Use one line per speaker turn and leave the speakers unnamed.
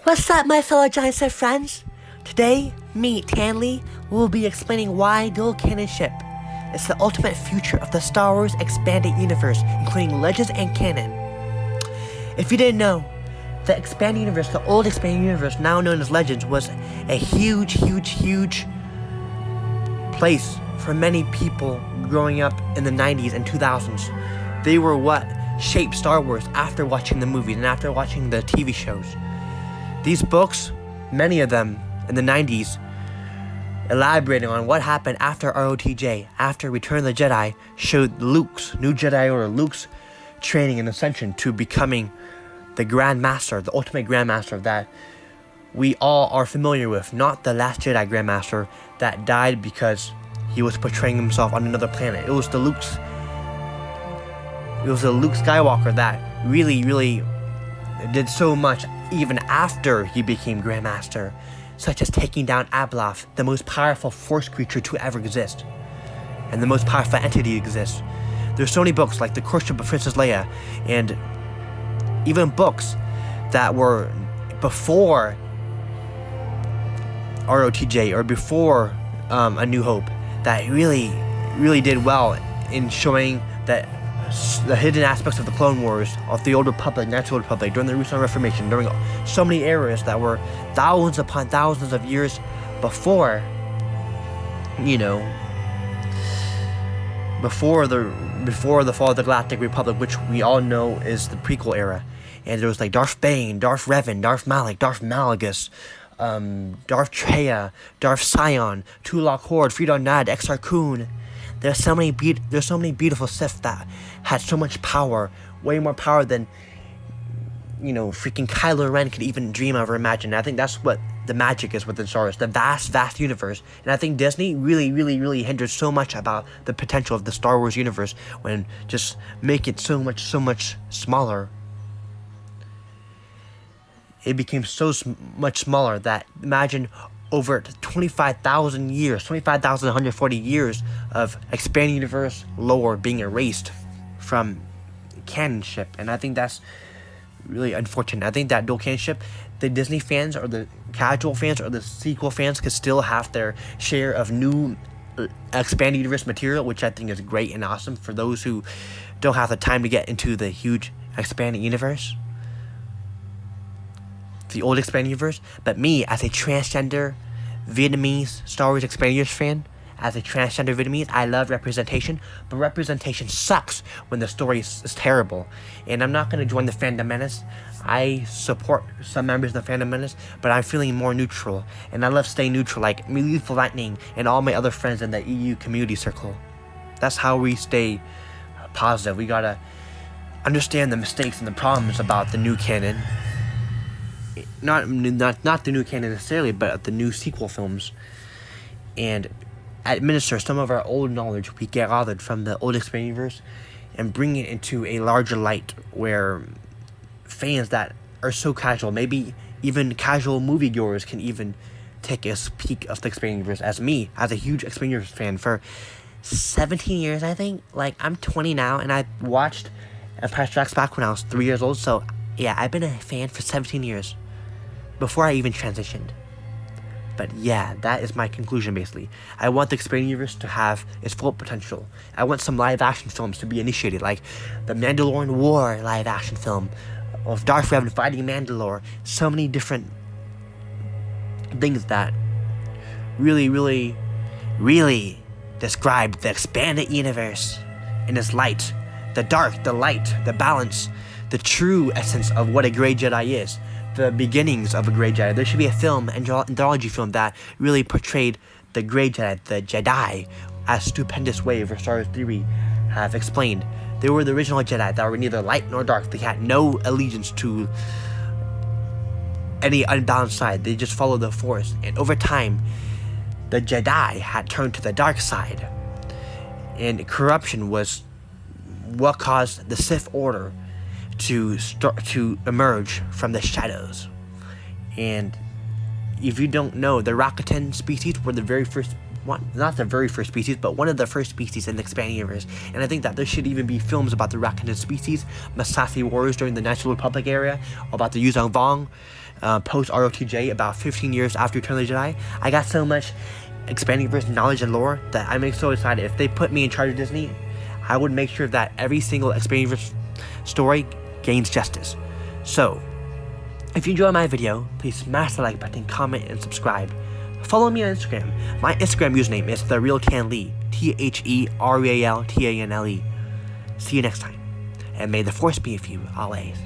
What's up, my fellow Giants and friends? Today, me, Tanley, will be explaining why dual canon ship is the ultimate future of the Star Wars expanded universe, including Legends and Canon. If you didn't know, the expanded universe, the old expanded universe, now known as Legends, was a huge place for many people growing up in the 90s and 2000s. They were what shaped Star Wars after watching the movies and after watching the TV shows. These books, many of them in the 90s, elaborating on what happened after ROTJ, after Return of the Jedi, showed Luke's new Jedi Order, Luke's training and ascension to becoming the Grand Master, the ultimate Grand Master that we all are familiar with, not the Last Jedi Grand Master that died because he was portraying himself on another planet. It was the Luke Skywalker that really did so much even after he became Grand Master, such as taking down Abeloth, the most powerful Force creature to ever exist, and the most powerful entity to exist. There's so many books like The Courtship of Princess Leia, and even books that were before ROTJ or before A New Hope that really did well in showing that the hidden aspects of the Clone Wars, of the Old Republic, Natural Republic, during the Russo Reformation, during so many eras that were thousands upon thousands of years before, before the fall of the Galactic Republic, which we all know is the prequel era. And there was like Darth Bane, Darth Revan, Darth Malak, Darth Malagus, Darth Traya, Darth Sion, Tulak Horde, Freedon Nad, Exar Kun. There's so many beautiful Sith that had so much power, way more power than freaking Kylo Ren could even dream of or imagine. And I think that's what the magic is within Star Wars, the vast universe. And I think Disney really hindered so much about the potential of the Star Wars universe when just make it so much smaller. It became so much smaller that imagine over 25,140 years of expanding universe lore being erased from canonship. And I think that's really unfortunate. I think that dual canonship, the Disney fans or the casual fans or the sequel fans could still have their share of new expanded universe material, which I think is great and awesome for those who don't have the time to get into the huge expanded universe, the old expanded universe. But me, as a transgender Vietnamese Star Wars expanded universe fan, as a transgender Vietnamese, I love representation, but representation sucks when the story is terrible. And I'm not going to join the fandom menace. I support some members of the fandom menace, but I'm feeling more neutral, and I love staying neutral, like me, Lethal Lightning, and all my other friends in the EU community circle. That's how we stay positive. We gotta understand the mistakes and the problems about the new canon. Not the new canon necessarily, but the new sequel films, and administer some of our old knowledge we gathered from the old expanded universe and bring it into a larger light where fans that are so casual, maybe even casual moviegoers, can even take a peek of the expanded universe. As me, as a huge expanded universe fan for 17 years, I think. Like, I'm 20 now, and I watched Empire Strikes Back when I was 3 years old, so yeah, I've been a fan for 17 years. Before I even transitioned. But yeah, that is my conclusion basically. I want the expanded universe to have its full potential. I want some live action films to be initiated, like the Mandalorian War live action film of Darth Revan fighting Mandalore. So many different things that really describe the expanded universe in its light. The dark, the light, the balance, the true essence of what a Grey Jedi is. The beginnings of a Grey Jedi. There should be a film, anthology film, that really portrayed the Grey Jedi, the Jedi, as stupendous way of Star Wars theory have explained. They were the original Jedi that were neither light nor dark. They had no allegiance to any unbalanced side. They just followed the Force. And over time, the Jedi had turned to the dark side. And corruption was what caused the Sith Order to start to emerge from the shadows. And if you don't know, the Rakuten species were the very first one, not the very first species, but one of the first species in the expanding universe. And I think that there should even be films about the Rakuten species, Masashi Wars during the Natural Republic era, or about the Yuzong Vong post ROTJ about 15 years after Return of the Jedi. I got so much expanding universe knowledge and lore that I'm so excited. If they put me in charge of Disney, I would make sure that every single expanding universe story gains justice. So, if you enjoyed my video, please smash the like button, comment, and subscribe. Follow me on Instagram. My Instagram username is TheRealTanLe, TheRealTanle. See you next time, and may the Force be with you always.